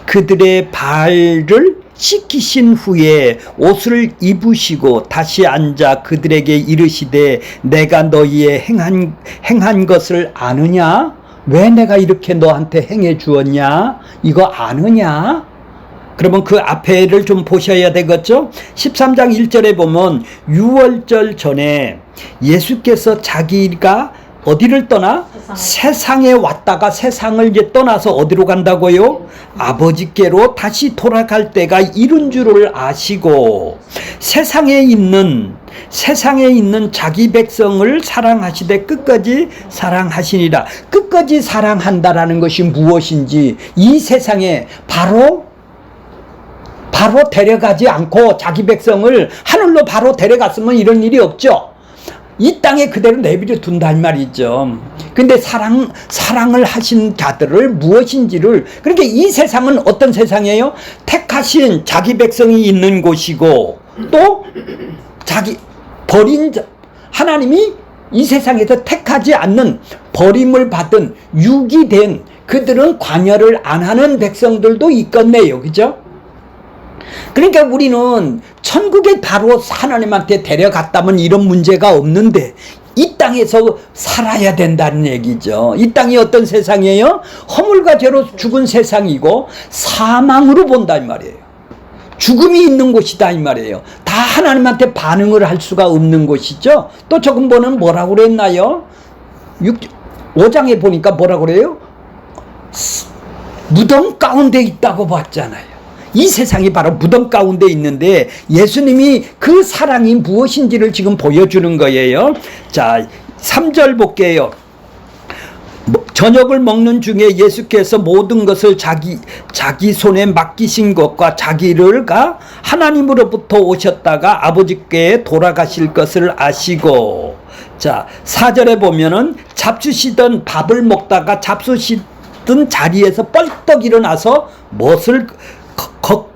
그들의 발을 씻기신 후에 옷을 입으시고 다시 앉아 그들에게 이르시되 내가 너희의 행한 것을 아느냐? 왜 내가 이렇게 너한테 행해 주었냐? 이거 아느냐? 그러면 그 앞에를 좀 보셔야 되겠죠? 13장 1절에 보면 유월절 전에 예수께서 자기가 어디를 떠나? 세상에 왔다가 세상을 이제 떠나서 어디로 간다고요? 아버지께로 다시 돌아갈 때가 이른 줄을 아시고 세상에 있는 자기 백성을 사랑하시되 끝까지 사랑하시니라. 끝까지 사랑한다라는 것이 무엇인지 이 세상에 바로 데려가지 않고 자기 백성을 하늘로 바로 데려갔으면 이런 일이 없죠. 이 땅에 그대로 내버려 둔단 말이죠. 근데 사랑을 하신 자들을 무엇인지를, 그러니까 이 세상은 어떤 세상이에요? 택하신 자기 백성이 있는 곳이고 또 버린 하나님이 이 세상에서 택하지 않는 버림을 받은 유기된 그들은 관여를 안 하는 백성들도 있겠네요. 그죠? 그러니까 우리는 천국에 바로 하나님한테 데려갔다면 이런 문제가 없는데 이 땅에서 살아야 된다는 얘기죠. 이 땅이 어떤 세상이에요? 허물과 죄로 죽은 세상이고 사망으로 본다 이 말이에요. 죽음이 있는 곳이다 이 말이에요. 다 하나님한테 반응을 할 수가 없는 곳이죠. 또 조금 보면 뭐라고 그랬나요? 5장에 보니까 뭐라고 그래요? 무덤 가운데 있다고 봤잖아요. 이 세상이 바로 무덤 가운데 있는데 예수님이 그 사랑이 무엇인지를 지금 보여주는 거예요. 자, 3절 볼게요. 저녁을 먹는 중에 예수께서 모든 것을 자기 손에 맡기신 것과 자기가 하나님으로부터 오셨다가 아버지께 돌아가실 것을 아시고, 자, 4절에 보면은 잡수시던 밥을 먹다가 잡수시던 자리에서 뻘떡 일어나서 무엇을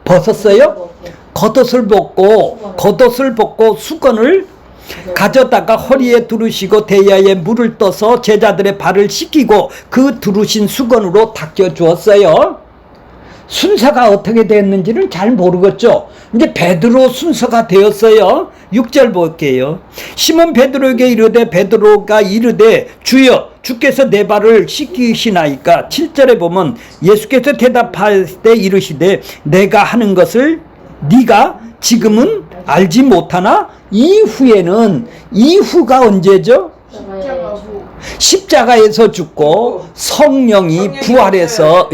벗었어요? 겉옷을 벗고 수건을 가져다가 허리에 두르시고 대야에 물을 떠서 제자들의 발을 씻기고 그 두르신 수건으로 닦여 주었어요. 순서가 어떻게 됐는지는 잘 모르겠죠. 이제 베드로 순서가 되었어요. 6절 볼게요. 시몬 베드로에게 이르되 베드로가 이르되 주여 주께서 내 발을 씻기시나이까. 7절에 보면 예수께서 대답할 때 이르시되 내가 하는 것을 네가 지금은 알지 못하나 이후가 언제죠? 십자가에서 죽고 성령이 부활해서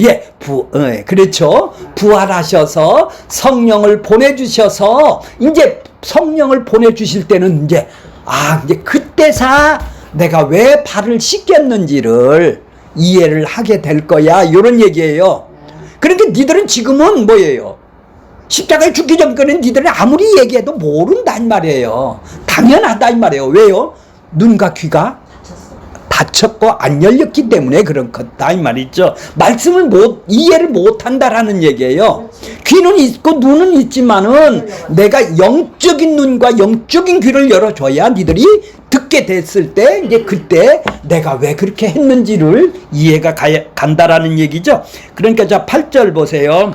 그렇죠. 부활하셔서 성령을 보내주셔서 이제 성령을 보내주실 때는 이제 그때사 내가 왜 발을 씻겼는지를 이해를 하게 될 거야. 이런 얘기예요. 그러니까 니들은 지금은 뭐예요? 십자가에 죽기 전까지는 니들은 아무리 얘기해도 모른단 말이에요. 당연하다 이 말이에요. 왜요? 눈과 귀가 닫혔고 안 열렸기 때문에 그런 거다 이 말이죠. 말씀을 이해를 못한다라는 얘기예요. 귀는 있고 눈은 있지만은 내가 영적인 눈과 영적인 귀를 열어줘야 니들이 듣게 됐을 때 이제 그때 내가 왜 그렇게 했는지를 이해가 간다라는 얘기죠. 그러니까 자 8절 보세요.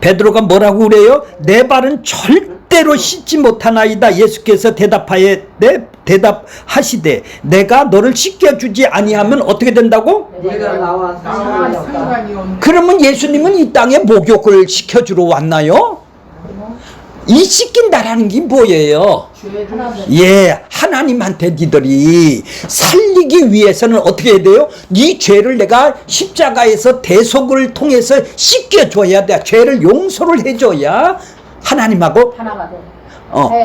베드로가 뭐라고 그래요? 내 발은 절대로 씻지 못하나이다. 예수께서 대답하시되 내가 너를 씻겨주지 아니하면 어떻게 된다고? 내가 나와 그러면 예수님은 이 땅에 목욕을 시켜주러 왔나요? 이 씻긴다라는 게 뭐예요? 하나님한테 니들이 살리기 위해서는 어떻게 해야 돼요? 네 죄를 내가 십자가에서 대속을 통해서 씻겨줘야 돼. 죄를 용서를 해줘야 하나님하고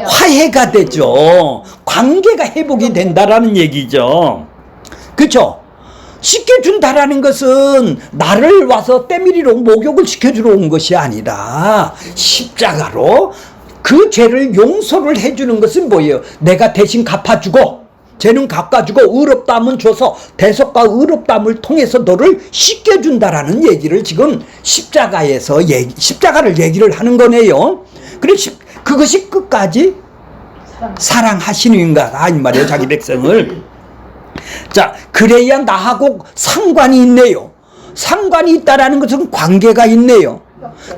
화해가 되죠. 관계가 회복이 된다라는 얘기죠. 그렇죠? 씻겨준다라는 것은 나를 와서 때밀이로 목욕을 시켜주러 온 것이 아니라 십자가로 그 죄를 용서를 해주는 것은 뭐예요? 내가 대신 갚아주고 죄는 갚아주고 의롭다함은 줘서 대속과 의롭다함을 통해서 너를 씻겨준다라는 얘기를 지금 십자가를 얘기를 하는 거네요. 그래서 그것이 끝까지 사랑하시는가 이 말이에요. 자기 백성을. 자, 그래야 나하고 상관이 있네요. 상관이 있다라는 것은 관계가 있네요.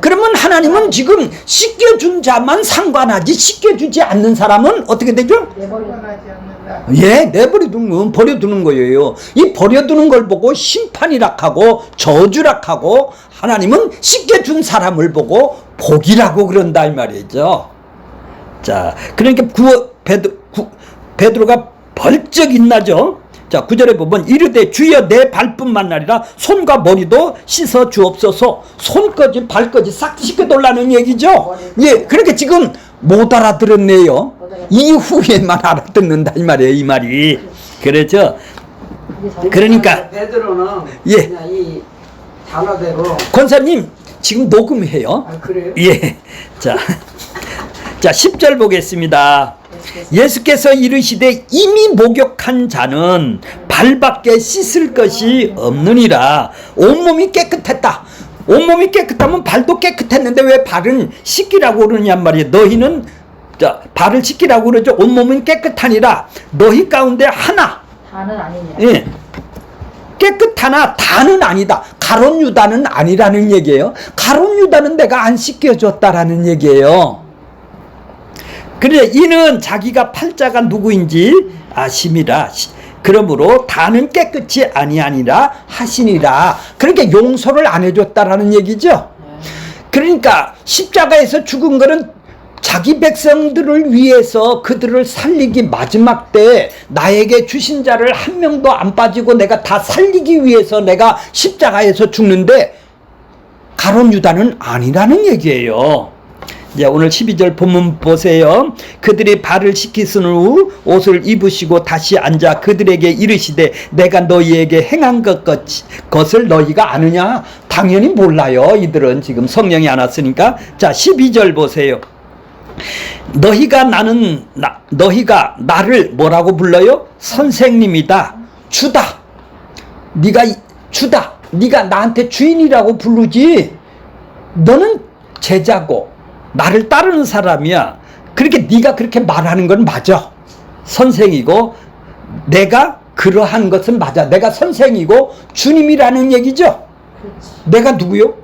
그러면 하나님은 지금 씻겨준 자만 상관하지 씻겨주지 않는 사람은 어떻게 되죠? 예, 내버려두는 건 버려두는 거예요. 이 버려두는 걸 보고 심판이라 하고 저주라 하고 하나님은 씻겨준 사람을 보고 복이라고 그런다 이 말이죠. 자, 그러니까 베드로가 벌쩍 인나죠. 자, 9절에 보면 이르되 주여 내 발뿐만 아니라 손과 머리도 씻어 주옵소서. 손까지 발까지 싹 씻겨 달라는 얘기죠. 예, 그렇게 지금 못 알아들었네요. 이후에만 알아듣는다 이 말이에요. 이 말이 그렇죠. 그러니까 베드로는 예, 그냥 이 단어대로. 권사님 지금 녹음해요. 아, 그래요? 예, 자 10절 보겠습니다. 예수께서 이르시되 이미 목욕한 자는 발밖에 씻을 것이 없느니라. 온몸이 깨끗했다. 온몸이 깨끗하면 발도 깨끗했는데 왜 발은 씻기라고 그러냔 말이에요. 너희는 자, 발을 씻기라고 그러죠. 온몸은 깨끗하니라. 너희 가운데 하나 다는 아니냐. 예, 깨끗하나 다는 아니다. 가론 유다는 아니라는 얘기예요. 가론 유다는 내가 안 씻겨줬다라는 얘기예요. 그래 이는 자기가 팔자가 누구인지 아심이라. 그러므로 다는 깨끗이 아니하니라 하시니라. 그러니까 용서를 안 해줬다라는 얘기죠. 그러니까 십자가에서 죽은 거는 자기 백성들을 위해서 그들을 살리기 마지막 때 나에게 주신 자를 한 명도 안 빠지고 내가 다 살리기 위해서 내가 십자가에서 죽는데 가론 유다는 아니라는 얘기예요. 이제 오늘 12절 본문 보세요. 그들이 발을 씻기신 후 옷을 입으시고 다시 앉아 그들에게 이르시되 내가 너희에게 행한 것을 너희가 아느냐? 당연히 몰라요. 이들은 지금 성령이 안 왔으니까. 자 12절 보세요. 너희가 나를 뭐라고 불러요? 선생님이다. 주다. 네가 주다. 네가 나한테 주인이라고 부르지. 너는 제자고 나를 따르는 사람이야. 그렇게 네가 그렇게 말하는 건 맞아. 선생이고 내가 그러한 것은 맞아. 내가 선생이고 주님이라는 얘기죠. 내가 누구요?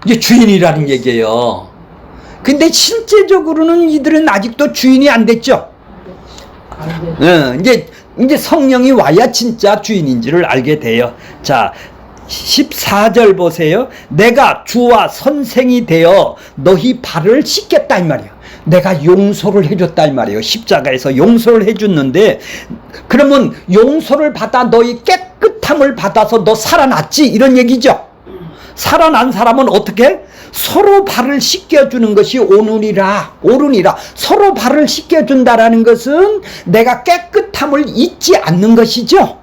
이게 주인이라는 얘기예요. 근데 실제적으로는 이들은 아직도 주인이 안 됐죠. 이제 성령이 와야 진짜 주인인지를 알게 돼요. 자 14절 보세요. 내가 주와 선생이 되어 너희 발을 씻겠다 이 말이에요. 내가 용서를 해줬다 이 말이에요. 십자가에서 용서를 해줬는데 그러면 용서를 받아 너희 깨끗함을 받아서 너 살아났지 이런 얘기죠. 살아난 사람은 어떻게? 서로 발을 씻겨주는 것이 옳으니라. 서로 발을 씻겨준다라는 것은 내가 깨끗함을 잊지 않는 것이죠.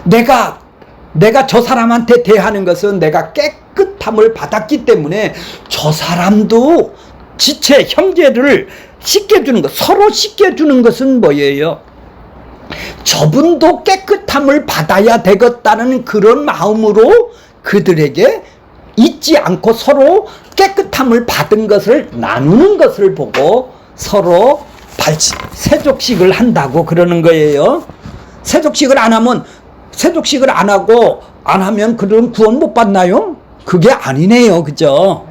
내가 저 사람한테 대하는 것은 내가 깨끗함을 받았기 때문에 저 사람도 지체 형제를 씻겨주는 것, 서로 씻겨주는 것은 뭐예요? 저분도 깨끗함을 받아야 되겠다는 그런 마음으로 그들에게 잊지 않고 서로 깨끗함을 받은 것을 나누는 것을 보고 서로 세족식을 한다고 그러는 거예요. 세족식을 안 하면 그런 구원 못 받나요? 그게 아니네요. 그죠?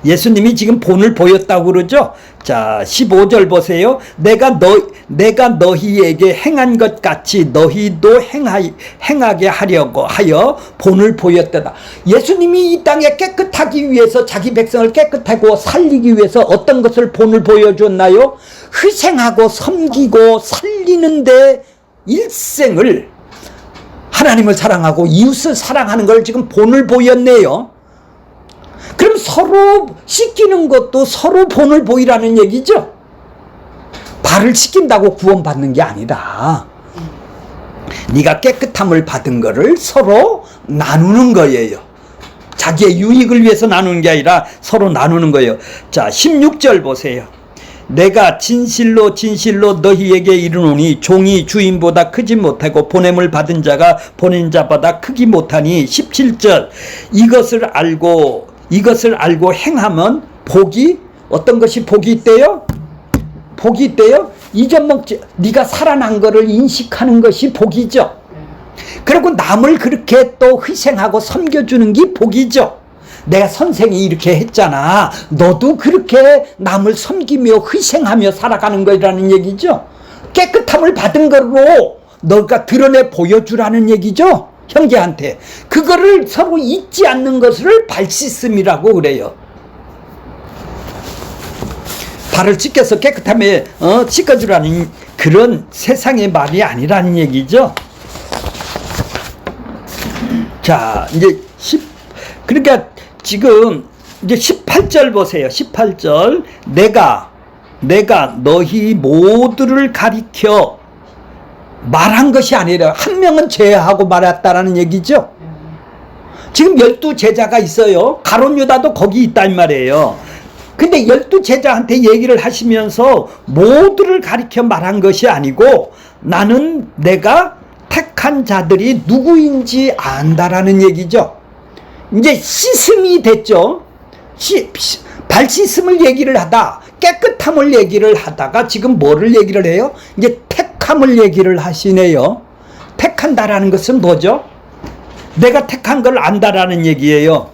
예수님이 지금 본을 보였다고 그러죠? 자, 15절 보세요. 내가 너희에게 행한 것 같이 너희도 행하게 하려고 하여 본을 보였다. 예수님이 이 땅에 깨끗하기 위해서 자기 백성을 깨끗하고 살리기 위해서 어떤 것을 본을 보여줬나요? 희생하고 섬기고 살리는데 일생을 하나님을 사랑하고 이웃을 사랑하는 걸 지금 본을 보였네요. 그럼 서로 씻기는 것도 서로 본을 보이라는 얘기죠. 발을 씻긴다고 구원받는 게 아니라 네가 깨끗함을 받은 거를 서로 나누는 거예요. 자기의 유익을 위해서 나누는 게 아니라 서로 나누는 거예요. 자 16절 보세요. 내가 진실로 너희에게 이르노니 종이 주인보다 크지 못하고 보냄을 받은 자가 보낸 자보다 크기 못하니 17절 이것을 알고 행하면 복이 어떤 것이 복이 있대요? 잊어먹지 네가 살아난 거를 인식하는 것이 복이죠. 그리고 남을 그렇게 또 희생하고 섬겨주는 게 복이죠. 내가 선생이 이렇게 했잖아. 너도 그렇게 남을 섬기며 희생하며 살아가는 거라는 얘기죠. 깨끗함을 받은 걸로 너가 드러내 보여주라는 얘기죠. 형제한테. 그거를 서로 잊지 않는 것을 발 씻음이라고 그래요. 발을 씻겨서 깨끗함에 씻어주라는 그런 세상의 말이 아니라는 얘기죠. 자, 이제 그러니까 지금 이제 18절 보세요. 18절. 내가 너희 모두를 가리켜 말한 것이 아니라 한 명은 제하고 말했다라는 얘기죠. 지금 12제자가 있어요. 가룟 유다도 거기 있단 말이에요. 근데 12제자한테 얘기를 하시면서 모두를 가리켜 말한 것이 아니고 나는 내가 택한 자들이 누구인지 안다라는 얘기죠. 이제 씻음이 됐죠. 발 씻음을 얘기를 하다 깨끗함을 얘기를 하다가 지금 뭐를 얘기를 해요? 이제 택함을 얘기를 하시네요. 택한다라는 것은 뭐죠? 내가 택한 걸 안다라는 얘기예요.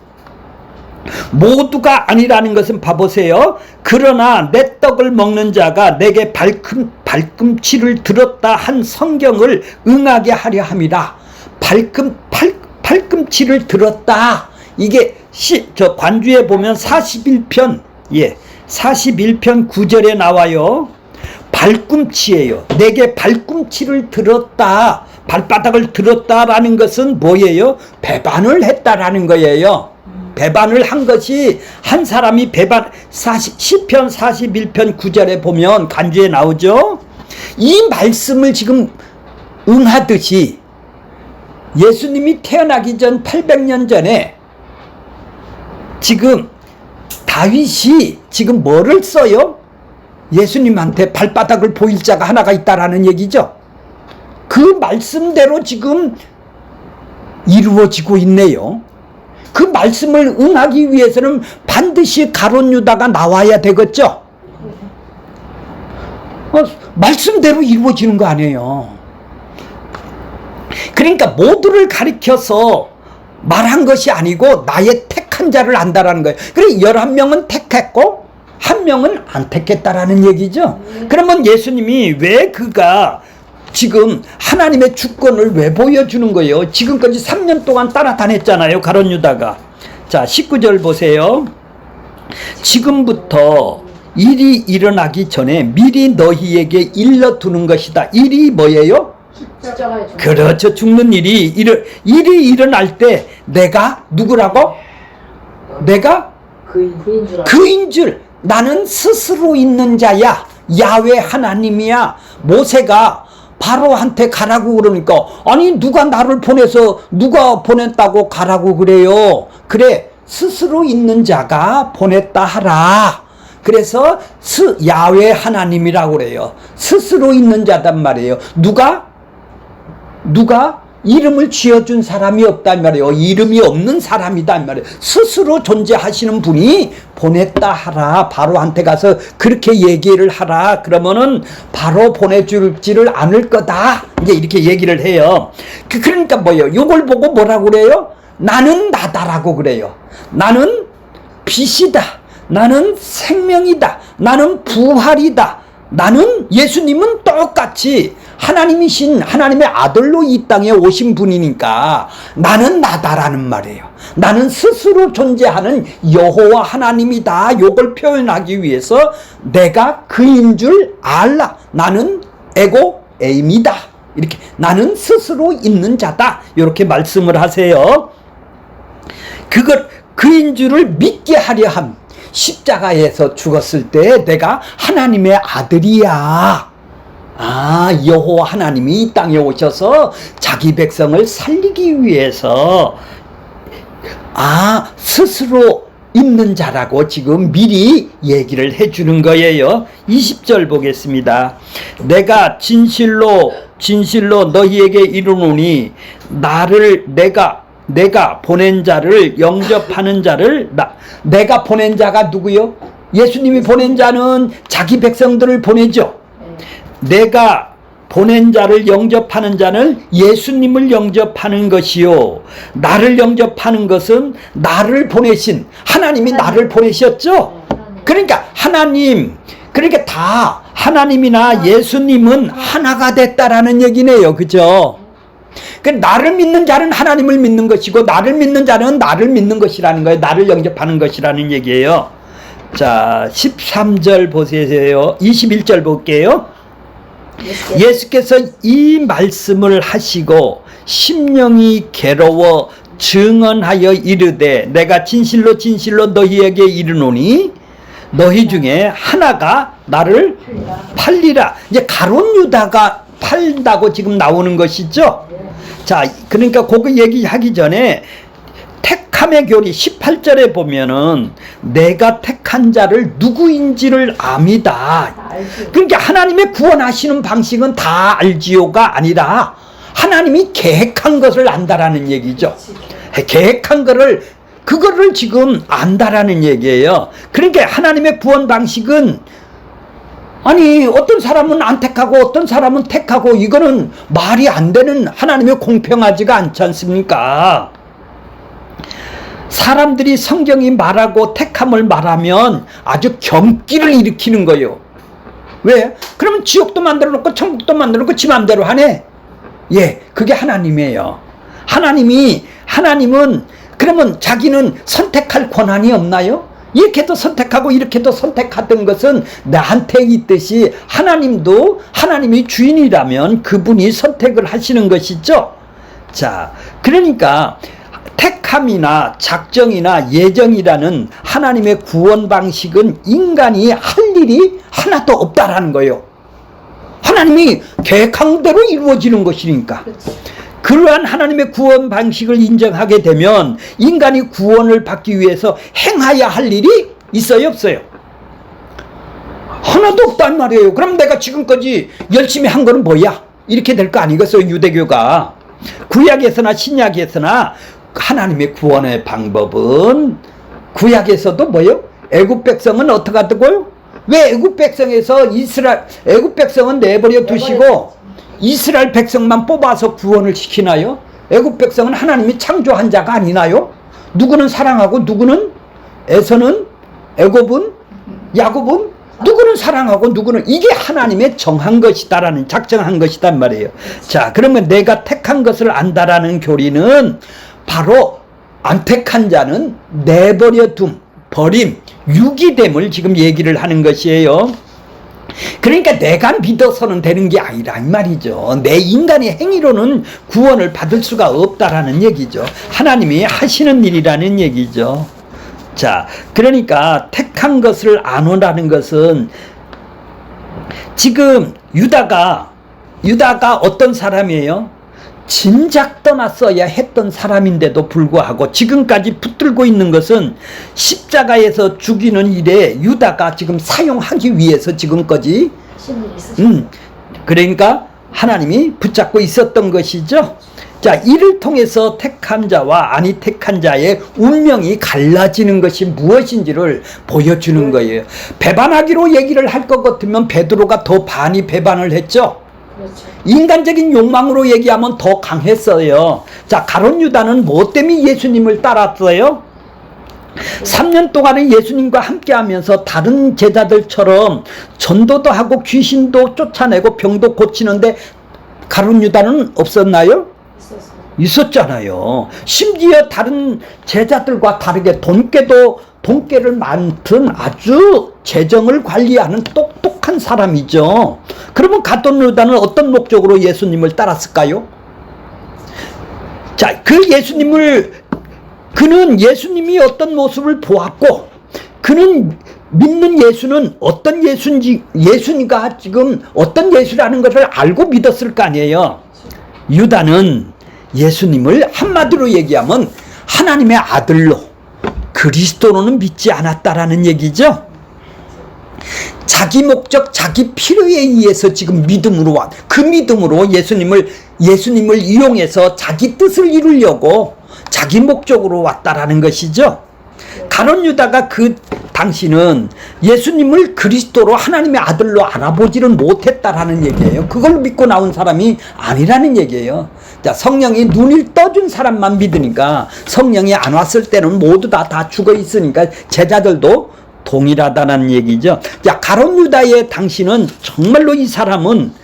모두가 아니라는 것은 봐보세요. 그러나 내 떡을 먹는 자가 내게 발꿈치를 들었다 한 성경을 응하게 하려 함이라. 발꿈치를 들었다. 이게 저 관주에 보면 41편 41편 9절에 나와요. 발꿈치예요. 내게 발꿈치를 들었다. 발바닥을 들었다라는 것은 뭐예요? 배반을 했다라는 거예요. 배반을 한 것이 한 사람이 시편 41편 9절에 보면 간주에 나오죠. 이 말씀을 지금 응하듯이 예수님이 태어나기 전 800년 전에 지금 다윗이 지금 뭐를 써요? 예수님한테 발바닥을 보일 자가 하나가 있다라는 얘기죠. 그 말씀대로 지금 이루어지고 있네요. 그 말씀을 응하기 위해서는 반드시 가룟 유다가 나와야 되겠죠. 말씀대로 이루어지는 거 아니에요. 그러니까 모두를 가리켜서 말한 것이 아니고 나의 택한 자를 안다라는 거예요. 그래 11명은 택했고 1명은 안 택했다라는 얘기죠. 그러면 예수님이 왜 그가 지금 하나님의 주권을 왜 보여주는 거예요? 지금까지 3년 동안 따라다녔잖아요. 가룟 유다가. 자 19절 보세요. 지금부터 일이 일어나기 전에 미리 너희에게 일러두는 것이다. 일이 뭐예요? 그렇죠. 죽는 일이 일어날 때 내가 누구라고? 내가 그인 줄. 나는 스스로 있는 자야. 야훼 하나님이야. 모세가 바로한테 가라고 그러니까 아니 누가 나를 보내서 누가 보냈다고 가라고 그래요. 그래 스스로 있는 자가 보냈다 하라. 그래서 야훼 하나님이라고 그래요. 스스로 있는 자단 말이에요. 누가 이름을 지어준 사람이 없단 말이에요. 이름이 없는 사람이단 말이에요. 스스로 존재하시는 분이 보냈다 하라. 바로한테 가서 그렇게 얘기를 하라. 그러면은 바로 보내줄지를 않을 거다. 이제 이렇게 얘기를 해요. 그러니까 뭐예요? 이걸 보고 뭐라고 그래요? 나는 나다라고 그래요. 나는 빛이다. 나는 생명이다. 나는 부활이다. 나는 예수님은 똑같이 하나님이신 하나님의 아들로 이 땅에 오신 분이니까 나는 나다라는 말이에요. 나는 스스로 존재하는 여호와 하나님이다. 요걸 표현하기 위해서 내가 그인 줄 알라. 나는 에임이다. 이렇게 나는 스스로 있는 자다. 이렇게 말씀을 하세요. 그걸 그인 줄을 믿게 하려 함. 십자가에서 죽었을 때 내가 하나님의 아들이야. 여호와 하나님이 이 땅에 오셔서 자기 백성을 살리기 위해서 스스로 있는 자라고 지금 미리 얘기를 해주는 거예요. 20절 보겠습니다. 내가 진실로 너희에게 이르노니 내가 보낸 자를 영접하는 자를 내가 보낸 자가 누구요? 예수님이 보낸 자는 자기 백성들을 보내죠. 내가 보낸 자를 영접하는 자는 예수님을 영접하는 것이요. 나를 영접하는 것은 나를 보내신 하나님이 나를 보내셨죠. 그러니까 하나님, 그러니까 다 하나님이나 예수님은 하나가 됐다라는 얘기네요. 그죠? 그 나를 믿는 자는 하나님을 믿는 것이고 나를 믿는 자는 나를 믿는 것이라는 거예요. 나를 영접하는 것이라는 얘기예요. 자, 13절 보세요. 21절 볼게요. 예수께서 이 말씀을 하시고 심령이 괴로워 증언하여 이르되 내가 진실로 진실로 너희에게 이르노니 너희 중에 하나가 나를 팔리라. 이제 가룟 유다가 팔다고 지금 나오는 것이죠. 자, 그러니까 그거 얘기하기 전에 택함의 교리 18절에 보면은 내가 택한 자를 누구인지를 암이다. 그러니까 하나님의 구원하시는 방식은 다 알지요가 아니라 하나님이 계획한 것을 안다라는 얘기죠. 계획한 거를 그거를 지금 안다라는 얘기예요. 그러니까 하나님의 구원 방식은 아니 어떤 사람은 안 택하고 어떤 사람은 택하고 이거는 말이 안 되는 하나님의 공평하지가 않지 않습니까? 사람들이 성경이 말하고 택함을 말하면 아주 경기를 일으키는 거예요. 왜? 그러면 지옥도 만들어 놓고 천국도 만들어 놓고 지 맘대로 하네. 예, 그게 하나님이에요. 하나님은 그러면 자기는 선택할 권한이 없나요? 이렇게도 선택하고 이렇게도 선택하던 것은 나한테 있듯이 하나님도 하나님이 주인이라면 그분이 선택을 하시는 것이죠. 자, 그러니까 택함이나 작정이나 예정이라는 하나님의 구원 방식은 인간이 할 일이 하나도 없다라는 거예요. 하나님이 계획한 대로 이루어지는 것이니까. 그러한 하나님의 구원 방식을 인정하게 되면 인간이 구원을 받기 위해서 행해야 할 일이 있어요, 없어요? 하나도 없단 말이에요. 그럼 내가 지금까지 열심히 한 거는 뭐야? 이렇게 될 거 아니겠어요, 유대교가. 구약에서나 신약에서나 하나님의 구원의 방법은 구약에서도 뭐요? 애굽 백성은 어떻게 하더고요? 왜 애굽 백성에서 애굽 백성은 내버려 두시고 이스라엘 백성만 뽑아서 구원을 시키나요? 애굽 백성은 하나님이 창조한 자가 아니나요? 누구는 사랑하고 누구는 에서는 애굽은 야곱은 누구는 사랑하고 누구는 이게 하나님의 정한 것이다라는 작정한 것이단 말이에요. 자, 그러면 내가 택한 것을 안다라는 교리는 바로 안 택한 자는 내버려 둠, 버림, 유기됨을 지금 얘기를 하는 것이에요. 그러니까 내가 믿어서는 되는 게 아니라 이 말이죠. 내 인간의 행위로는 구원을 받을 수가 없다라는 얘기죠. 하나님이 하시는 일이라는 얘기죠. 자, 그러니까 택한 것을 안 오라는 것은 지금 유다가 어떤 사람이에요? 진작 떠났어야 했던 사람인데도 불구하고 지금까지 붙들고 있는 것은 십자가에서 죽이는 일에 유다가 지금 사용하기 위해서 지금까지 그러니까 하나님이 붙잡고 있었던 것이죠. 자, 이를 통해서 택한 자와 아니 택한 자의 운명이 갈라지는 것이 무엇인지를 보여주는 거예요. 배반하기로 얘기를 할 것 같으면 베드로가 더 많이 배반을 했죠. 그렇죠. 인간적인 욕망으로 얘기하면 더 강했어요. 자, 가룟 유다는 뭐 때문에 예수님을 따랐어요? 3년 동안에 예수님과 함께 하면서 다른 제자들처럼 전도도 하고 귀신도 쫓아내고 병도 고치는데 가룟 유다는 없었나요? 있었잖아요. 심지어 다른 제자들과 다르게 돈깨를 맡은 아주 재정을 관리하는 똑똑한 사람이죠. 그러면 가룟 유다는 어떤 목적으로 예수님을 따랐을까요? 자, 그는 예수님이 어떤 모습을 보았고, 그는 믿는 예수는 어떤 예수니까 지금 어떤 예수라는 것을 알고 믿었을 거 아니에요. 유다는 예수님을 한마디로 얘기하면 하나님의 아들로, 그리스도로는 믿지 않았다라는 얘기죠. 자기 목적, 자기 필요에 의해서 지금 그 믿음으로 예수님을 이용해서 자기 뜻을 이루려고 자기 목적으로 왔다라는 것이죠. 가룟 유다가 당신은 예수님을 그리스도로 하나님의 아들로 알아보지는 못했다라는 얘기예요. 그걸 믿고 나온 사람이 아니라는 얘기예요. 자, 성령이 눈을 떠준 사람만 믿으니까, 성령이 안 왔을 때는 모두 다 죽어 있으니까 제자들도 동일하다는 얘기죠. 자, 가룟 유다의 당신은 정말로 이 사람은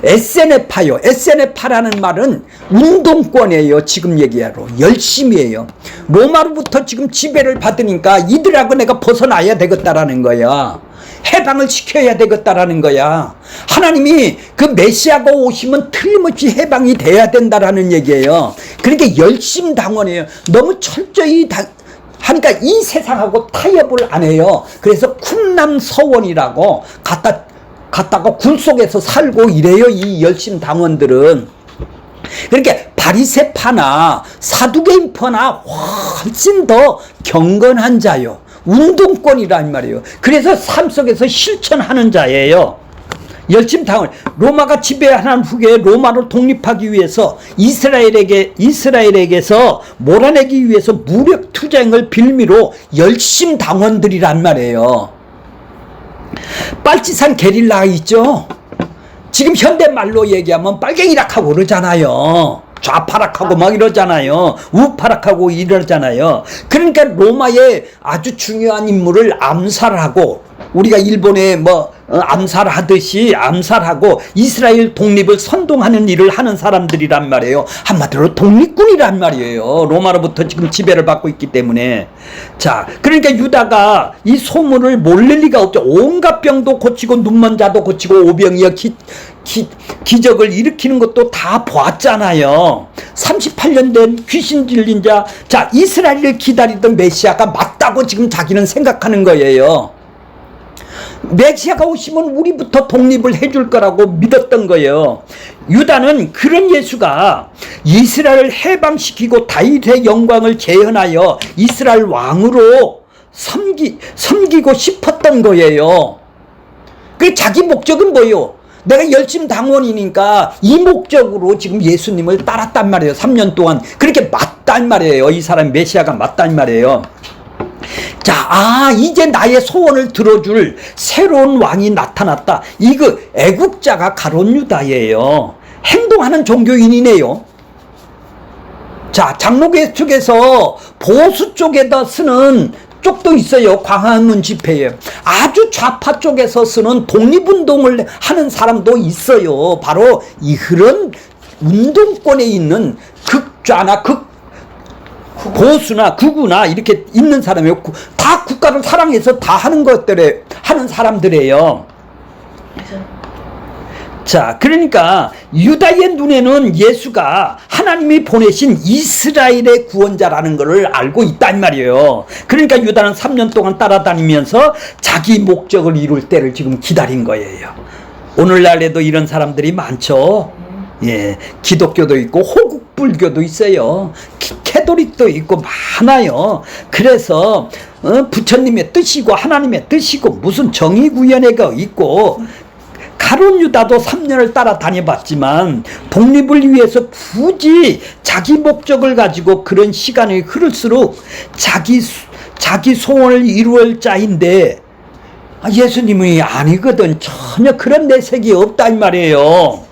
SNF파요. SNF파라는 말은 운동권이에요. 지금 얘기하러 열심히해요. 로마로부터 지금 지배를 받으니까 이들하고 내가 벗어나야 되겠다라는 거야. 해방을 시켜야 되겠다라는 거야. 하나님이 그 메시아가 오시면 틀림없이 해방이 돼야 된다라는 얘기예요. 그러니까 열심당원이에요. 너무 철저히 하니까 이 세상하고 타협을 안 해요. 그래서 쿰남서원이라고 갔다가 굴 속에서 살고 이래요. 이 열심당원들은. 그러니까 바리새파나 사두개인파나 훨씬 더 경건한 자요. 운동권이란 말이에요. 그래서 삶 속에서 실천하는 자예요. 열심당원. 로마가 지배한 후에 로마로 독립하기 위해서 이스라엘에게서 몰아내기 위해서 무력 투쟁을 빌미로 열심당원들이란 말이에요. 빨치산 게릴라 있죠? 지금 현대말로 얘기하면 빨갱이락하고 그러잖아요. 좌파락하고 막 이러잖아요. 우파락하고 이러잖아요. 그러니까 로마의 아주 중요한 인물을 암살하고, 우리가 일본에 암살하듯이 암살하고 이스라엘 독립을 선동하는 일을 하는 사람들이란 말이에요. 한마디로 독립군이란 말이에요. 로마로부터 지금 지배를 받고 있기 때문에. 자, 그러니까 유다가 이 소문을 모를 리가 없죠. 온갖 병도 고치고 눈먼 자도 고치고 오병이어 기적을 일으키는 것도 다 보았잖아요. 38년 된 귀신 들린 자, 이스라엘을 기다리던 메시아가 맞다고 지금 자기는 생각하는 거예요. 메시아가 오시면 우리부터 독립을 해줄 거라고 믿었던 거예요. 유다는 그런 예수가 이스라엘을 해방시키고 다윗의 영광을 재현하여 이스라엘 왕으로 섬기고 싶었던 거예요. 그 자기 목적은 뭐예요? 내가 열심당원이니까 이 목적으로 지금 예수님을 따랐단 말이에요. 3년 동안. 그렇게 맞단 말이에요. 이 사람 메시아가 맞단 말이에요. 자, 이제 나의 소원을 들어줄 새로운 왕이 나타났다. 이거 애국자가 가룟 유다예요. 행동하는 종교인이네요. 자, 장로교 쪽에서 보수 쪽에다 쓰는 쪽도 있어요. 광화문 집회에. 아주 좌파 쪽에서 쓰는 독립운동을 하는 사람도 있어요. 바로 그런 운동권에 있는 극좌나 보수나 극우나 이렇게 있는 사람이에요. 다 국가를 사랑해서 다 하는 사람들이에요. 자, 그러니까 유다의 눈에는 예수가 하나님이 보내신 이스라엘의 구원자라는 것을 알고 있단 말이에요. 그러니까 유다는 3년 동안 따라다니면서 자기 목적을 이룰 때를 지금 기다린 거예요. 오늘날에도 이런 사람들이 많죠. 예, 기독교도 있고 호국불교도 있어요. 캐도릭도 있고 많아요. 그래서 부처님의 뜻이고 하나님의 뜻이고 무슨 정의구현회가 있고, 가룟 유다도 3년을 따라다녀봤지만 독립을 위해서 굳이 자기 목적을 가지고 그런 시간이 흐를수록 자기 소원을 이루을 자인데, 예수님이 아니거든. 전혀 그런 내색이 없다 이 말이에요.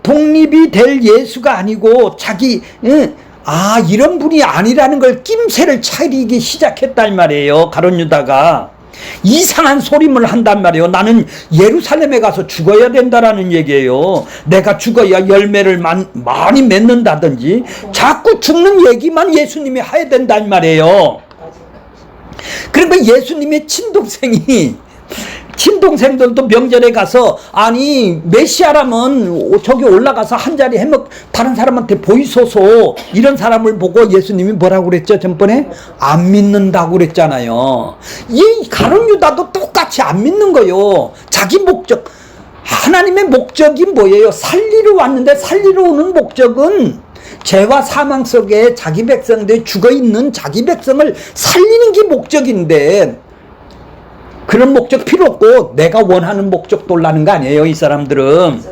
독립이 될 예수가 아니고 이런 분이 아니라는 걸 낌새를 차리기 시작했단 말이에요. 가룟 유다가 이상한 소림을 한단 말이에요. 나는 예루살렘에 가서 죽어야 된다라는 얘기예요. 내가 죽어야 열매를 많이 맺는다든지 자꾸 죽는 얘기만 예수님이 해야 된단 말이에요. 그러니까 예수님의 친동생들도 명절에 가서, 메시아라면 저기 올라가서 한 자리 다른 사람한테 보이소서, 이런 사람을 보고 예수님이 뭐라고 그랬죠? 전번에 안 믿는다고 그랬잖아요. 이 가룟 유다도 똑같이 안 믿는 거예요. 자기 목적, 하나님의 목적이 뭐예요? 살리러 왔는데 살리러 오는 목적은 죄와 사망 속에 자기 백성들 죽어있는 자기 백성을 살리는 게 목적인데, 그런 목적 필요 없고 내가 원하는 목적 돌라는 거 아니에요, 이 사람들은.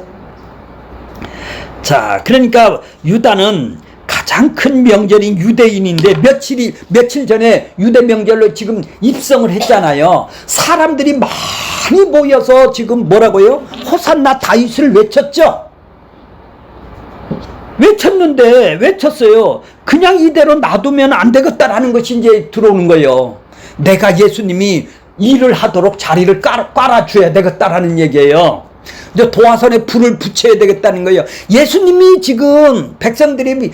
자, 그러니까 유다는 가장 큰 명절인 유대인인데 며칠 전에 유대 명절로 지금 입성을 했잖아요. 사람들이 많이 모여서 지금 뭐라고요? 호산나 다윗을 외쳤죠. 외쳤어요. 그냥 이대로 놔두면 안 되겠다라는 것이 이제 들어오는 거예요. 내가 예수님이 일을 하도록 자리를 깔아줘야 되겠다라는 얘기예요. 이제 도화선에 불을 붙여야 되겠다는 거예요. 예수님이 지금 백성들이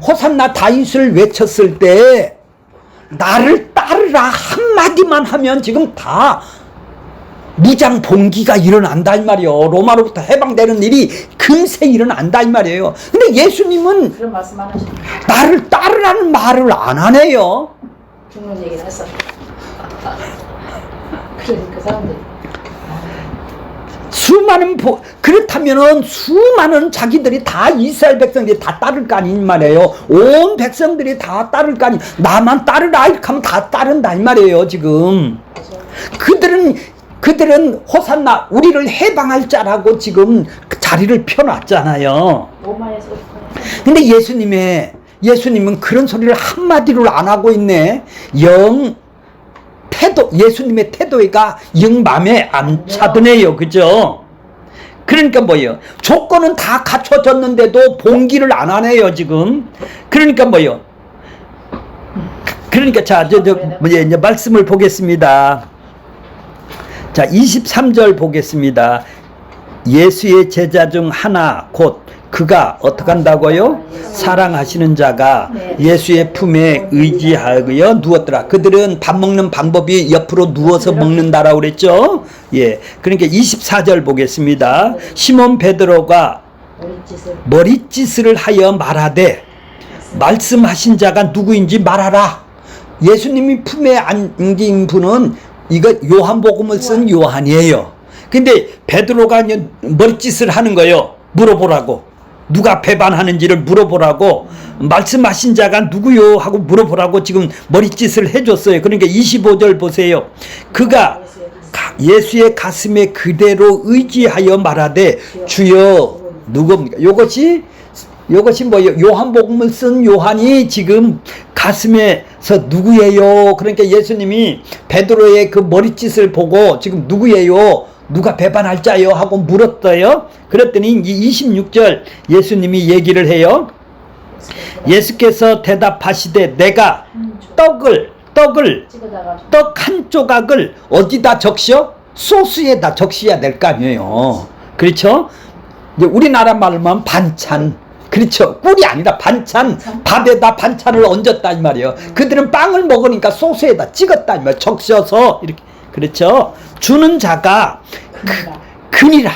호산나 다윗을 외쳤을 때 나를 따르라 한마디만 하면 지금 다 무장 봉기가 일어난다 이 말이에요. 로마로부터 해방되는 일이 금세 일어난다 이 말이에요. 근데 예수님은 그런 말씀 안 하시고 나를 따르라는 말을 안 하네요. 죽는 얘기를 했어. 그러니까 사람들이 그렇다면은 수많은 자기들이 다 이스라엘 백성들이 다 따를 거 아닌 말이에요. 온 백성들이 다 따를 거 아닌, 나만 따르라 이렇게 하면 다 따른다 이 말이에요. 지금 그들은 호산나 우리를 해방할 자라고 지금 그 자리를 펴놨잖아요. 로마에서 근데 예수님은 그런 소리를 한마디로 안 하고 있네. 예수님의 태도가 영 맘에 안 차드네요. 그죠? 그러니까 뭐예요? 조건은 다 갖춰졌는데도 봉기를 안 하네요, 지금. 그러니까 뭐예요? 그러니까 이제 말씀을 보겠습니다. 자, 23절 보겠습니다. 예수의 제자 중 하나 곧 그가 어떻게 한다고요? 사랑하시는 자가 예수의 품에 의지하여 누웠더라. 그들은 밥 먹는 방법이 옆으로 누워서 먹는다라고 그랬죠. 예. 그러니까 24절 보겠습니다. 시몬 베드로가 머리짓을 하여 말하되 말씀하신 자가 누구인지 말하라. 예수님이 품에 안긴 분은 이거 요한복음을 쓴 요한이에요. 근데 베드로가 머리짓을 하는 거예요. 물어보라고. 누가 배반하는지를 물어보라고. 말씀하신 자가 누구요? 하고 물어보라고 지금 머리짓을 해줬어요. 그러니까 25절 보세요. 그가 예수의 가슴에 그대로 의지하여 말하되 주여 누굽니까? 요것이 뭐예요? 요한복음을 쓴 요한이 지금 가슴에서 누구예요? 그러니까 예수님이 베드로의 그 머리짓을 보고 지금 누구예요? 누가 배반할 자요? 하고 물었어요. 그랬더니 이 26절 예수님이 얘기를 해요. 예수께서 대답하시되 내가 떡 한 조각을 어디다 적셔? 소스에다 적셔야 될 거 아니에요. 그렇죠? 이제 우리나라 말로만 반찬. 그렇죠. 꿀이 아니라 반찬. 밥에다 반찬을 얹었다 이 말이에요. 그들은 빵을 먹으니까 소스에다 찍었다 이 말이에요. 적셔서 이렇게. 그렇죠. 주는 자가 근이라.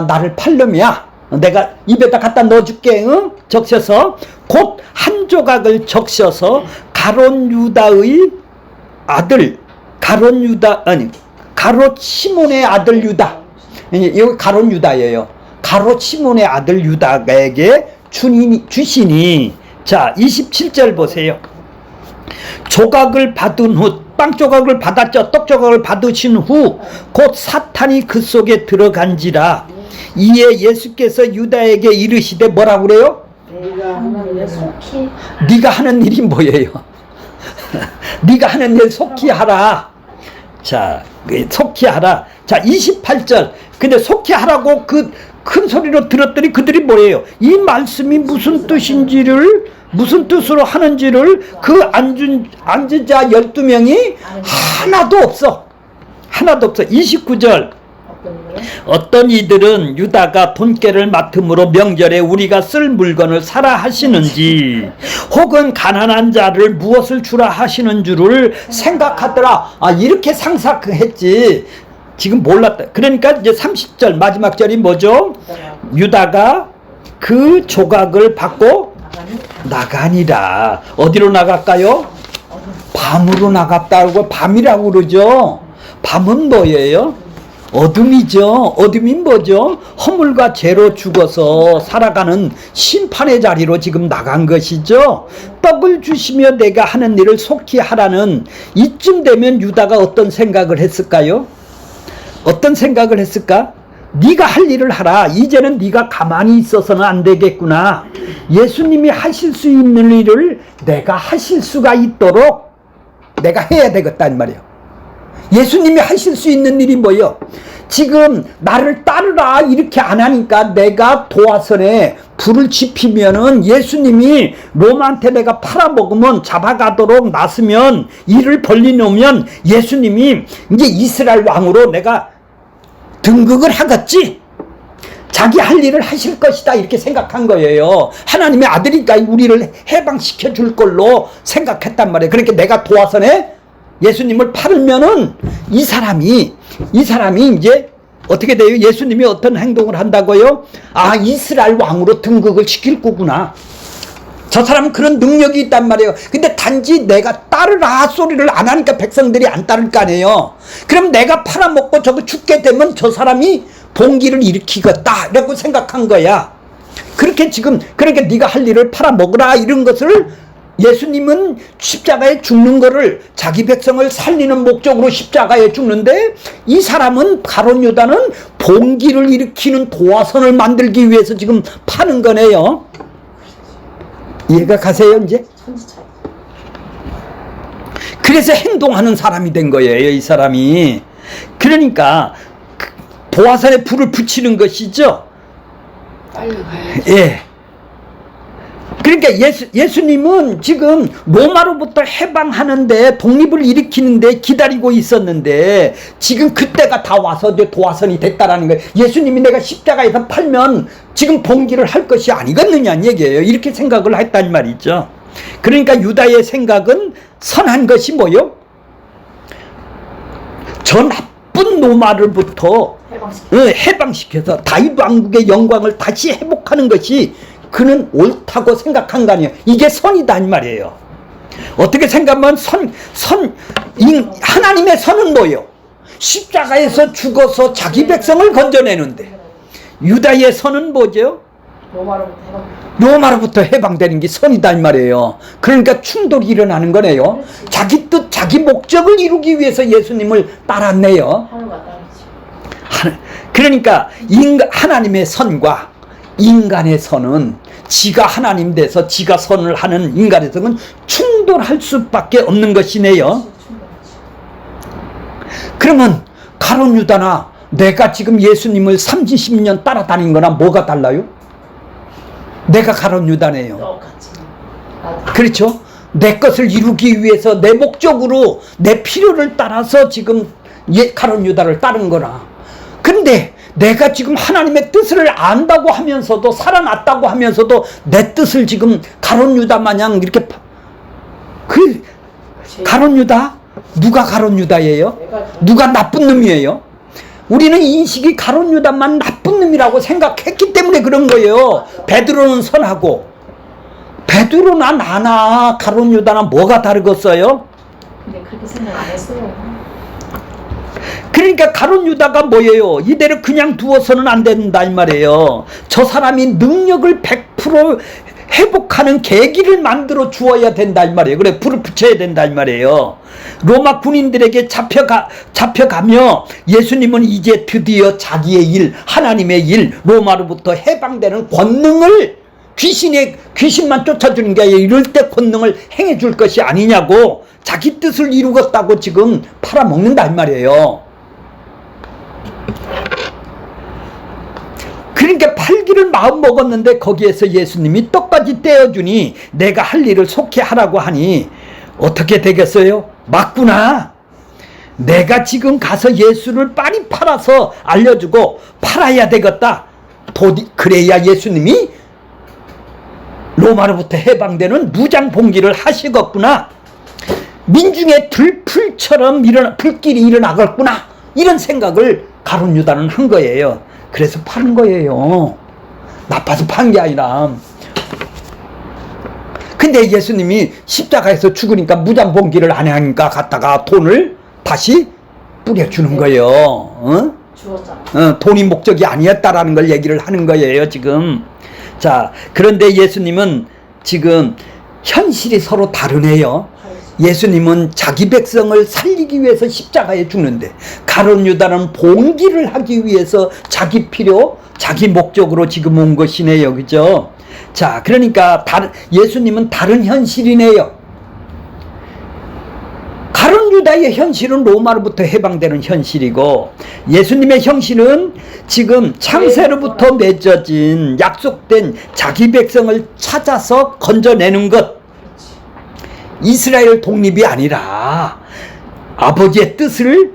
나를 팔름이야. 내가 입에다 갖다 넣어줄게. 응? 적셔서 곧 한 조각을 적셔서 가롯 시몬의 아들 유다. 이거 가롯 유다예요. 가롯 시몬의 아들 유다에게 주시니. 자, 27절 보세요. 조각을 받은 후, 빵 조각을 받았죠. 떡 조각을 받으신 후 곧 사탄이 그 속에 들어간지라. 이에 예수께서 유다에게 이르시되 뭐라고 그래요? 네가 하는 일이 뭐예요? 네가 하는 일 속히 하라. 자, 속히 하라. 자, 28절. 근데 속히 하라고 그 큰 소리로 들었더니 그들이 뭐예요? 이 말씀이 무슨 뜻으로 하는지를 그 앉은 자 12명이 하나도 없어. 29절. 어떤 이들은 유다가 돈깨를 맡음으로 명절에 우리가 쓸 물건을 사라 하시는지 혹은 가난한 자를 무엇을 주라 하시는 줄을 생각하더라. 이렇게 상상했지. 지금 몰랐다. 그러니까 이제 30절 마지막 절이 뭐죠? 유다가 그 조각을 받고 나가니라. 어디로 나갈까요? 밤으로 나갔다고. 밤이라고 그러죠. 밤은 뭐예요? 어둠이죠. 어둠이 뭐죠? 허물과 죄로 죽어서 살아가는 심판의 자리로 지금 나간 것이죠. 떡을 주시며 내가 하는 일을 속히 하라는 이쯤 되면 유다가 어떤 생각을 했을까요? 어떤 생각을 했을까? 네가 할 일을 하라. 이제는 네가 가만히 있어서는 안 되겠구나. 예수님이 하실 수 있는 일을 내가 하실 수가 있도록 내가 해야 되겠다는 말이에요. 예수님이 하실 수 있는 일이 뭐예요? 지금 나를 따르라 이렇게 안 하니까 내가 도화선에 불을 지피면은 예수님이 로마한테 내가 팔아먹으면 잡아가도록 놨으면 일을 벌리놓으면 예수님이 이제 이스라엘 왕으로 내가 등극을 하겠지. 자기 할 일을 하실 것이다 이렇게 생각한 거예요. 하나님의 아들이니까 우리를 해방시켜 줄 걸로 생각했단 말이에요. 그러니까 내가 도화선에 예수님을 팔으면은 이 사람이 이제 어떻게 돼요? 예수님이 어떤 행동을 한다고요? 아, 이스라엘 왕으로 등극을 시킬 거구나. 저 사람은 그런 능력이 있단 말이에요. 근데 단지 내가 따르라 소리를 안 하니까 백성들이 안 따를 거 아니에요. 그럼 내가 팔아먹고 저거 죽게 되면 저 사람이 봉기를 일으키겠다 라고 생각한 거야. 그렇게 지금 그러니까 네가 할 일을 팔아먹으라 이런 것을 예수님은 십자가에 죽는 거를 자기 백성을 살리는 목적으로 십자가에 죽는데 이 사람은 가룟 유다는 봉기를 일으키는 도화선을 만들기 위해서 지금 파는 거네요. 이해가 가세요 이제? 그래서 행동하는 사람이 된 거예요 이 사람이. 그러니까 도화선에 불을 붙이는 것이죠. 빨리 가야지. 예. 그러니까 예수님은 지금 로마로부터 해방하는데 독립을 일으키는데 기다리고 있었는데 지금 그때가 다 와서 이제 도화선이 됐다라는 거예요. 예수님이 내가 십자가에서 팔면 지금 봉기를 할 것이 아니겠느냐는 얘기예요. 이렇게 생각을 했단 말이죠. 그러니까 유다의 생각은 선한 것이 뭐요? 저 나쁜 로마로부터 해방시켜서 다윗 왕국의 영광을 다시 회복하는 것이 그는 옳다고 생각한 거 아니에요. 이게 선이다 이 말이에요. 어떻게 생각하면 하나님의 선은 뭐예요? 십자가에서 죽어서 자기 백성을 건져내는데 유다의 선은 뭐죠? 로마로부터 해방되는 게 선이다 이 말이에요. 그러니까 충돌이 일어나는 거네요. 자기 뜻 자기 목적을 이루기 위해서 예수님을 따랐네요. 그러니까 하나님의 선과 인간의 선은 지가 하나님 돼서 지가 선을 하는 인간의 선은 충돌할 수밖에 없는 것이네요. 그러면 가룟 유다나 내가 지금 예수님을 30년 따라다닌 거나 뭐가 달라요? 내가 가룟 유다네요. 그렇죠? 내 것을 이루기 위해서 내 목적으로 내 필요를 따라서 지금 가룟 유다를 따른 거나. 근데 내가 지금 하나님의 뜻을 안다고 하면서도 살아났다고 하면서도 내 뜻을 지금 가룟 유다 마냥 이렇게 가룟 유다? 누가 가룟 유다예요? 누가 나쁜 놈이에요? 우리는 인식이 가룟 유다만 나쁜 놈이라고 생각했기 때문에 그런 거예요. 베드로는 선하고 베드로나 나나 가룟 유다나 뭐가 다르겠어요? 근데 그렇게 생각 안 했어요. 그러니까 가룟 유다가 뭐예요? 이대로 그냥 두어서는 안 된다 이 말이에요. 저 사람이 능력을 100% 회복하는 계기를 만들어 주어야 된다 이 말이에요. 그래 불을 붙여야 된다 이 말이에요. 로마 군인들에게 잡혀가며 예수님은 이제 드디어 자기의 일, 하나님의 일, 로마로부터 해방되는 권능을 귀신만 쫓아주는 게 아니라 이럴 때 권능을 행해 줄 것이 아니냐고 자기 뜻을 이루겠다고 지금 팔아먹는다 이 말이에요. 그러니까 팔기를 마음 먹었는데 거기에서 예수님이 떡까지 떼어주니 내가 할 일을 속히 하라고 하니 어떻게 되겠어요? 맞구나. 내가 지금 가서 예수를 빨리 팔아서 알려주고 팔아야 되겠다. 그래야 예수님이 로마로부터 해방되는 무장 봉기를 하시겠구나. 민중의 들풀처럼 불길이 일어나겠구나. 이런 생각을 가룟 유다는 한 거예요. 그래서 파는 거예요. 나빠서 판 게 아니라. 근데 예수님이 십자가에서 죽으니까 무장봉기를 안 하니까 갖다가 돈을 다시 뿌려주는 거예요. 어? 주었잖아. 돈이 목적이 아니었다라는 걸 얘기를 하는 거예요 지금. 자, 그런데 예수님은 지금 현실이 서로 다르네요. 예수님은 자기 백성을 살리기 위해서 십자가에 죽는데 가룟 유다는 봉기를 하기 위해서 자기 필요, 자기 목적으로 지금 온 것이네요. 그죠? 자, 그러니까 예수님은 다른 현실이네요. 가룟 유다의 현실은 로마로부터 해방되는 현실이고 예수님의 현실은 지금 창세로부터 맺어진 약속된 자기 백성을 찾아서 건져내는 것. 이스라엘 독립이 아니라 아버지의 뜻을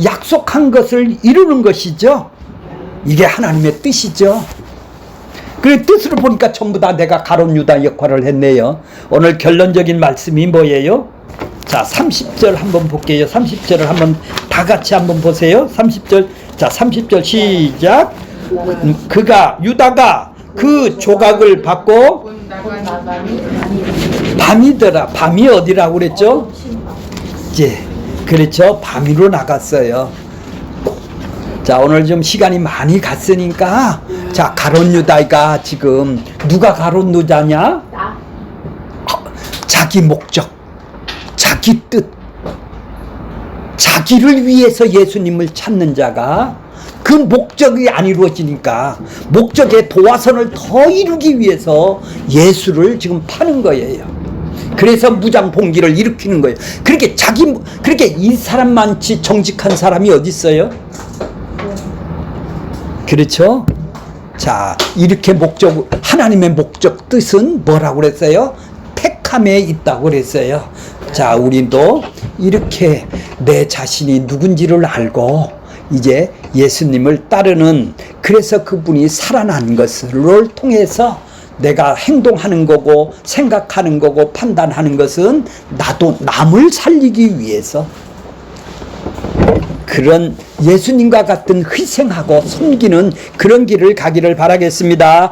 약속한 것을 이루는 것이죠. 이게 하나님의 뜻이죠. 그 뜻으로 보니까 전부 다 내가 가룟 유다 역할을 했네요. 오늘 결론적인 말씀이 뭐예요? 자, 30절 한번 볼게요. 30절을 한번 다 같이 한번 보세요. 30절. 자, 30절 시작. 유다가 그 조각을 받고 밤이더라. 밤이 어디라고 그랬죠? 예, 그렇죠. 밤이로 나갔어요. 자, 오늘 좀 시간이 많이 갔으니까 자, 가룟 유다가 지금 누가 가룟 유다냐? 자기 목적, 자기 뜻, 자기를 위해서 예수님을 찾는 자가 그 목적이 안 이루어지니까 목적의 도화선을 더 이루기 위해서 예수를 지금 파는 거예요. 그래서 무장봉기를 일으키는 거예요. 그렇게 이 사람만치 정직한 사람이 어디 있어요? 그렇죠? 자, 이렇게 하나님의 목적 뜻은 뭐라고 그랬어요? 택함에 있다고 그랬어요. 자, 우리도 이렇게 내 자신이 누군지를 알고 이제 예수님을 따르는, 그래서 그분이 살아난 것을 통해서 내가 행동하는 거고 생각하는 거고 판단하는 것은 나도 남을 살리기 위해서 그런 예수님과 같은 희생하고 섬기는 그런 길을 가기를 바라겠습니다.